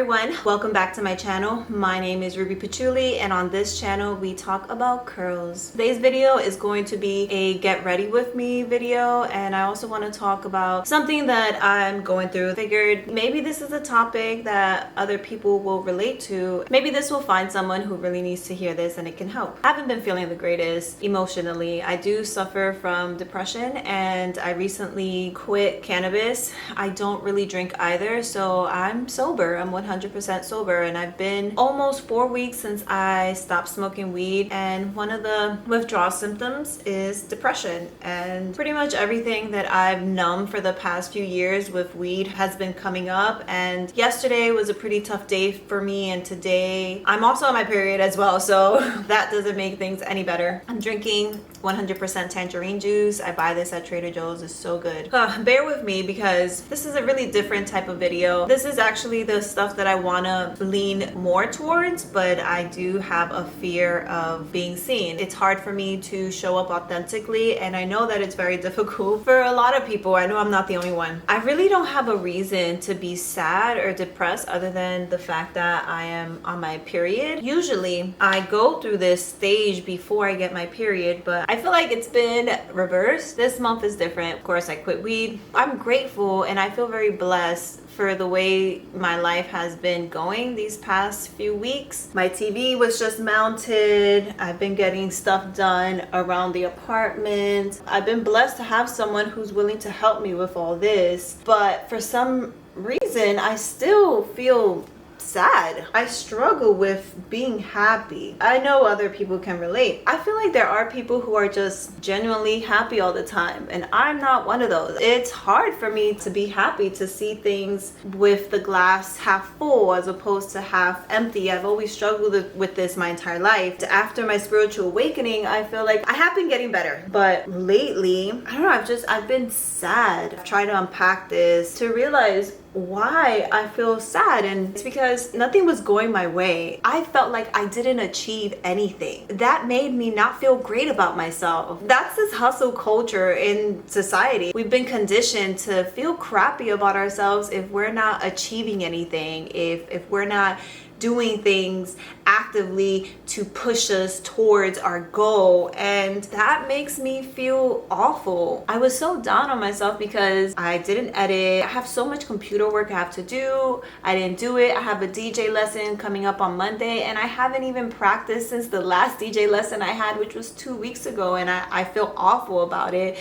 everyone, welcome back to my channel. My name is Ruby Patchouli, and on this channel we talk about curls. Today's video is going to be a get ready with me video, and I also want to talk about something that I'm going through. Figured maybe this is a topic that other people will relate to. Maybe this will find someone who really needs to hear this and it can help. I haven't been feeling the greatest emotionally. I do suffer from depression, and I recently quit cannabis. I don't really drink either, so I'm sober. I'm 100% sober, and I've been almost 4 weeks since I stopped smoking weed, and one of the withdrawal symptoms is depression. And pretty much everything that I've numbed for the past few years with weed has been coming up, and yesterday was a pretty tough day for me, and today I'm also on my period as well, so that doesn't make things any better. I'm drinking 100% tangerine juice. I buy this at Trader Joe's. It's so good. Bear with me because this is a really different type of video. This is actually the stuff that I want to lean more towards, but I do have a fear of being seen. It's hard for me to show up authentically, and I know that it's very difficult for a lot of people. I know I'm not the only one. I really don't have a reason to be sad or depressed other than the fact that I am on my period. Usually I go through this stage before I get my period, but I feel like it's been reversed. This month is different. Of course, I quit weed. I'm grateful and I feel very blessed for the way my life has been going these past few weeks. My TV was just mounted. I've been getting stuff done around the apartment. I've been blessed to have someone who's willing to help me with all this, but for some reason I still feel sad. I struggle with being happy. I know other people can relate. I feel like there are people who are just genuinely happy all the time, and I'm not one of those. It's hard for me to be happy, to see things with the glass half full as opposed to half empty. I've always struggled with this my entire life. After my spiritual awakening, I feel like I have been getting better, but lately, I don't know, I've been sad. I've tried to unpack this to realize why I feel sad, and it's because nothing was going my way. I felt like I didn't achieve anything. That made me not feel great about myself. That's this hustle culture in society. We've been conditioned to feel crappy about ourselves if we're not achieving anything, if we're not doing things actively to push us towards our goal, and that makes me feel awful. I was so down on myself because I didn't edit. I have so much computer work I have to do. I didn't do it. I have a DJ lesson coming up on Monday, and I haven't even practiced since the last DJ lesson I had, which was 2 weeks ago, and I feel awful about it.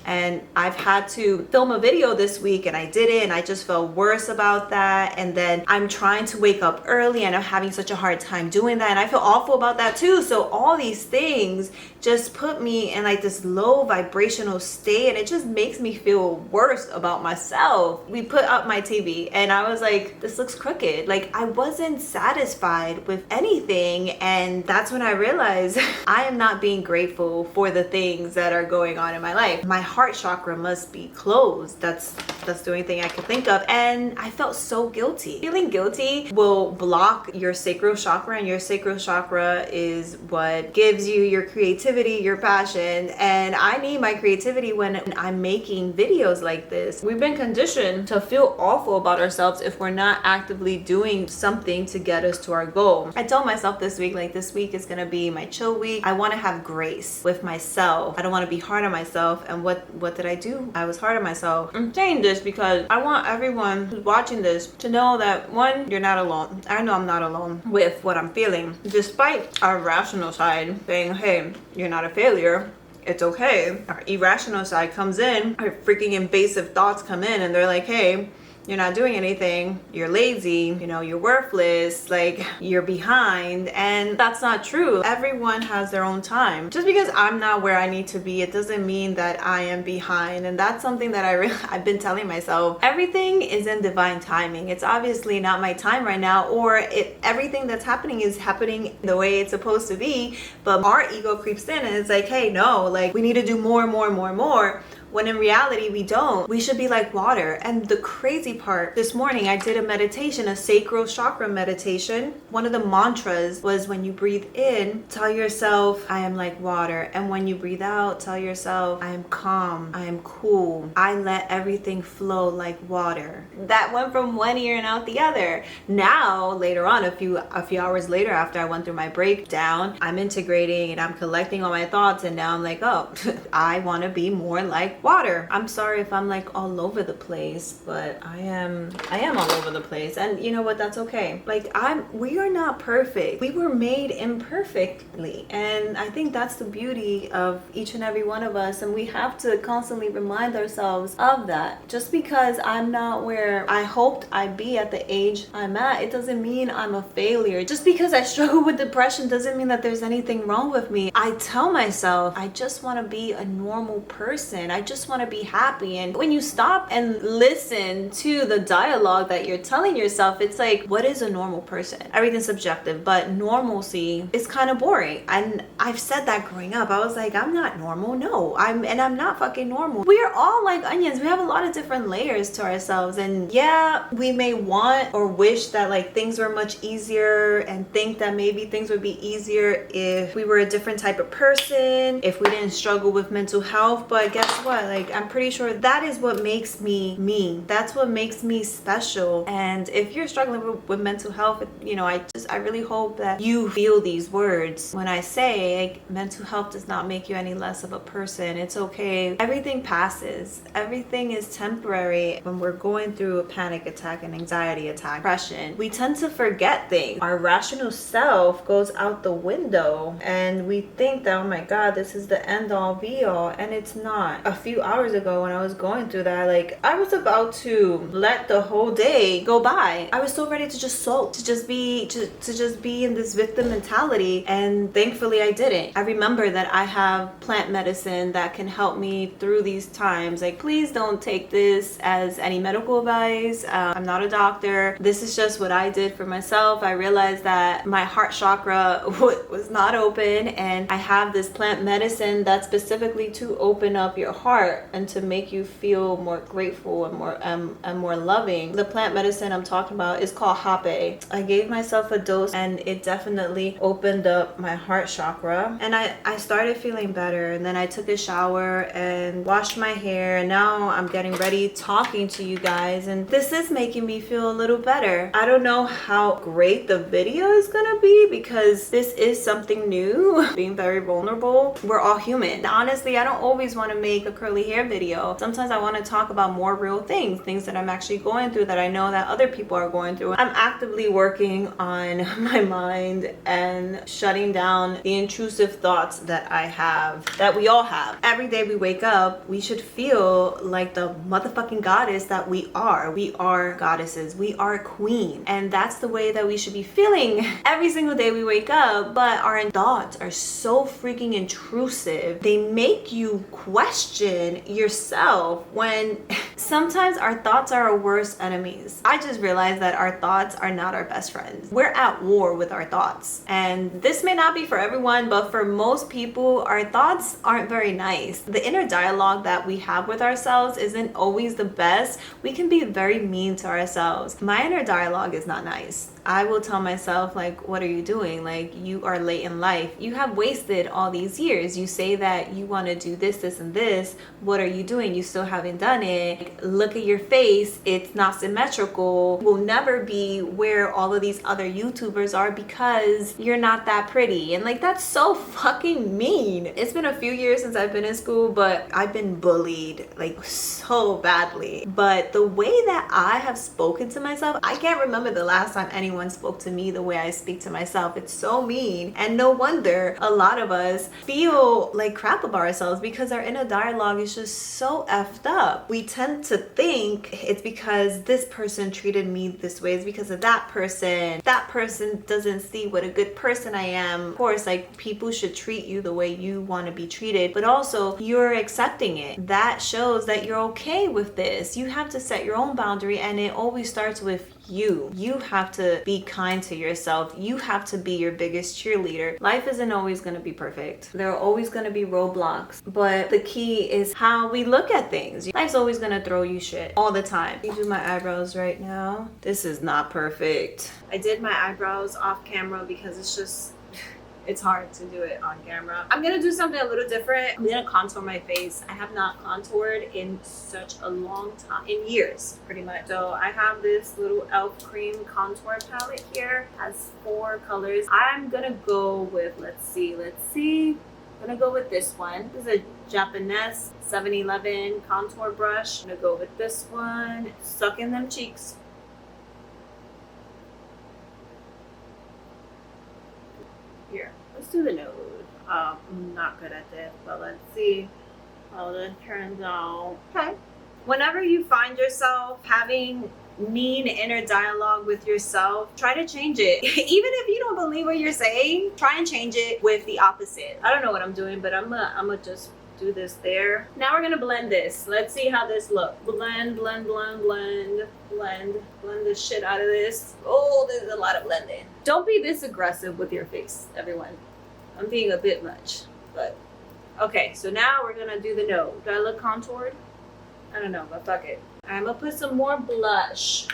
And I've had to film a video this week and I did it, and I just felt worse about that. And then I'm trying to wake up early and I'm having such a hard time doing that, and I feel awful about that too. So all these things just put me in like this low vibrational state, and it just makes me feel worse about myself. We put up my TV and I was like, this looks crooked. Like, I wasn't satisfied with anything, and that's when I realized I am not being grateful for the things that are going on in my life. My heart chakra must be closed. That's the only thing I could think of, and I felt so guilty. Feeling guilty will block your sacral chakra, and your sacral chakra is what gives you your creativity, your passion, and I need my creativity when I'm making videos like this. We've been conditioned to feel awful about ourselves if we're not actively doing something to get us to our goal. I told myself this week, like, this week is gonna be my chill week. I want to have grace with myself. I don't want to be hard on myself. And what did I do? I was hard on myself. I'm saying this because I want everyone who's watching this to know that, one, you're not alone. I know I'm not alone with what I'm feeling. Despite our rational side saying, hey, you're not a failure, it's okay, our irrational side comes in, our freaking invasive thoughts come in, and they're like, hey, you're not doing anything, you're lazy, you know, you're worthless, like, you're behind. And that's not true. Everyone has their own time. Just because I'm not where I need to be, it doesn't mean that I am behind. And that's something that I've been telling myself. Everything is in divine timing. It's obviously not my time right now, or everything that's happening is happening the way it's supposed to be, but our ego creeps in and it's like, hey, no, like, we need to do more and more and more and more. when in reality we don't. We should be like water. And the crazy part, this morning I did a meditation, a sacral chakra meditation. One of the mantras was, when you breathe in, tell yourself I am like water, and when you breathe out, tell yourself I am calm, I am cool, I let everything flow like water. That went from one ear and out the other. Now later on, a few hours later, after I went through my breakdown, I'm integrating and I'm collecting all my thoughts, and now I'm like, oh, I want to be more like water. I'm sorry if I'm like all over the place, but I am all over the place, and you know what, that's okay. Like, we are not perfect. We were made imperfectly, and I think that's the beauty of each and every one of us, and we have to constantly remind ourselves of that. Just because I'm not where I hoped I'd be at the age I'm at, it doesn't mean I'm a failure. Just because I struggle with depression doesn't mean that there's anything wrong with me. I tell myself I just want to be a normal person. I just want to be happy. And when you stop and listen to the dialogue that you're telling yourself, it's like, what is a normal person? Everything's subjective, but normalcy is kind of boring. And I've said that growing up. I was like, I'm not normal. No, I'm not fucking normal. We are all like onions. We have a lot of different layers to ourselves. And yeah, we may want or wish that like things were much easier, and think that maybe things would be easier if we were a different type of person, if we didn't struggle with mental health. But guess what? Like, I'm pretty sure that is what makes me me. That's what makes me special. And if you're struggling with mental health, you know, I really hope that you feel these words when I say, like, mental health does not make you any less of a person. It's okay. Everything passes. Everything is temporary. When we're going through a panic attack, an anxiety attack, depression, we tend to forget things. Our rational self goes out the window, and we think that, oh my God, this is the end all be all, and it's not. A few hours ago when I was going through that, like, I was about to let the whole day go by. I was so ready to just sulk, to just be in this victim mentality, and thankfully I didn't. I remember that I have plant medicine that can help me through these times. Like, please don't take this as any medical advice. I'm not a doctor. This is just what I did for myself. I realized that my heart chakra was not open, and I have this plant medicine that's specifically to open up your heart and to make you feel more grateful and more loving. The plant medicine I'm talking about is called Hape. I gave myself a dose, and it definitely opened up my heart chakra, and I started feeling better. And then I took a shower and washed my hair, and now I'm getting ready talking to you guys, and this is making me feel a little better. I don't know how great the video is gonna be because this is something new, being very vulnerable. We're all human. Honestly, I don't always want to make a curly hair video. Sometimes I want to talk about more real things that I'm actually going through, that I know that other people are going through. I'm actively working on my mind and shutting down the intrusive thoughts that I have, that we all have. Every day we wake up, we should feel like the motherfucking goddess that we are. We are goddesses. We are a queen. And that's the way that we should be feeling every single day we wake up. But our thoughts are so freaking intrusive. They make you question yourself, when sometimes our thoughts are our worst enemies. I just realized that our thoughts are not our best friends. We're at war with our thoughts. And this may not be for everyone, but for most people, our thoughts aren't very nice. The inner dialogue that we have with ourselves isn't always the best. We can be very mean to ourselves. My inner dialogue is not nice. I will tell myself, like, what are you doing? Like, you are late in life. You have wasted all these years. You say that you want to do this, this, and this. What are you doing? You still haven't done it. Like, look at your face. It's not symmetrical. Will never be where all of these other YouTubers are because you're not that pretty. And like, that's so fucking mean. It's been a few years since I've been in school, but I've been bullied like so badly. But the way that I have spoken to myself, I can't remember the last time anyone spoke to me the way I speak to myself. It's so mean. And no wonder a lot of us feel like crap about ourselves, because our inner dialogue is just so effed up. We tend to think it's because this person treated me this way, it's because of that person. That person doesn't see what a good person I am. Of course, like, people should treat you the way you want to be treated, but also you're accepting it. That shows that you're okay with this. You have to set your own boundary, and it always starts with You have to be kind to yourself. You have to be your biggest cheerleader. Life isn't always going to be perfect. There are always going to be roadblocks, but the key is how we look at things. Life's always going to throw you shit all the time. I do my eyebrows right now. This is not perfect. I did my eyebrows off camera because it's hard to do it on camera. I'm gonna do something a little different. I'm gonna contour my face. I have not contoured in such a long time, in years, pretty much. So I have this little e.l.f. cream contour palette here. It has 4 colors. I'm gonna go with, let's see. I'm gonna go with this one. This is a Japanese 7-Eleven contour brush. I'm gonna go with this one. Suck in them cheeks. Here, let's do the nose. I'm not good at this, but let's see how this turns out. Okay. Whenever you find yourself having mean inner dialogue with yourself, try to change it. Even if you don't believe what you're saying, try and change it with the opposite. I don't know what I'm doing, but I'm gonna just do this there. Now we're gonna blend this. Let's see how this looks. Blend the shit out of this. Oh, there's a lot of blending. Don't be this aggressive with your face, everyone. I'm being a bit much, but okay. So now we're gonna do the nose. Do I look contoured? I don't know, but fuck it. I'm gonna put some more blush.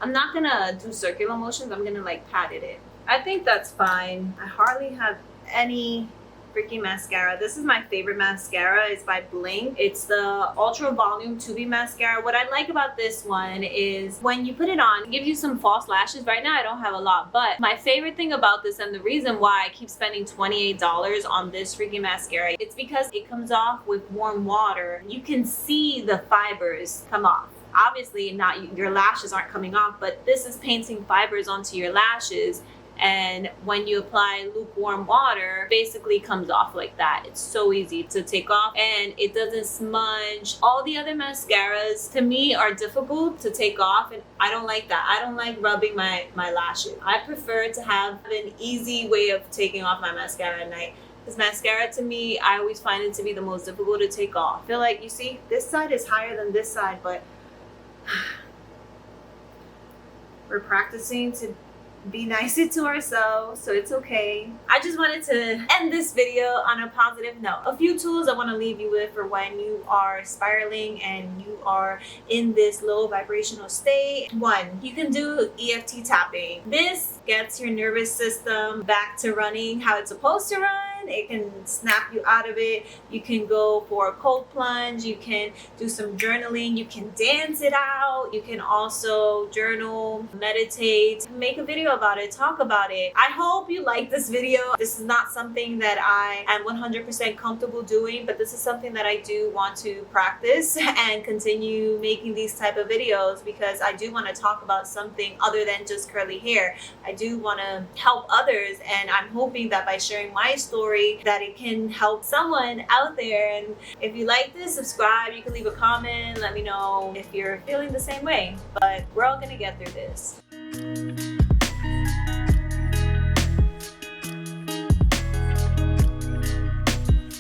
I'm not gonna do circular motions. I'm gonna like pat it in. I think that's fine. I hardly have any freaking mascara. This is my favorite mascara. It's by Blink. It's the Ultra Volume 2B mascara. What I like about this one is when you put it on, it gives you some false lashes. Right now I don't have a lot, but my favorite thing about this, and the reason why I keep spending $28 on this freaking mascara, it's because it comes off with warm water. You can see the fibers come off. Obviously not, your lashes aren't coming off, but this is painting fibers onto your lashes. And when you apply lukewarm water, basically comes off like that. It's so easy to take off and it doesn't smudge. All the other mascaras to me are difficult to take off, and I don't like that. I don't like rubbing my lashes. I prefer to have an easy way of taking off my mascara at night. This mascara, to me, I always find it to be the most difficult to take off. I feel like, you see, this side is higher than this side, but we're practicing to be nicer to ourselves, so it's okay. I just wanted to end this video on a positive note. A few tools I want to leave you with for when you are spiraling and you are in this low vibrational state. 1, you can do EFT tapping. This gets your nervous system back to running how it's supposed to run. It can snap you out of it. You can go for a cold plunge. You can do some journaling. You can dance it out. You can also journal, meditate, make a video about it, talk about it. I hope you like this video. This is not something that I am 100% comfortable doing, but this is something that I do want to practice and continue making these type of videos, because I do want to talk about something other than just curly hair. I do want to help others, and I'm hoping that by sharing my story that it can help someone out there. And if you like this, subscribe. You can leave a comment. Let me know if you're feeling the same way. But we're all gonna get through this.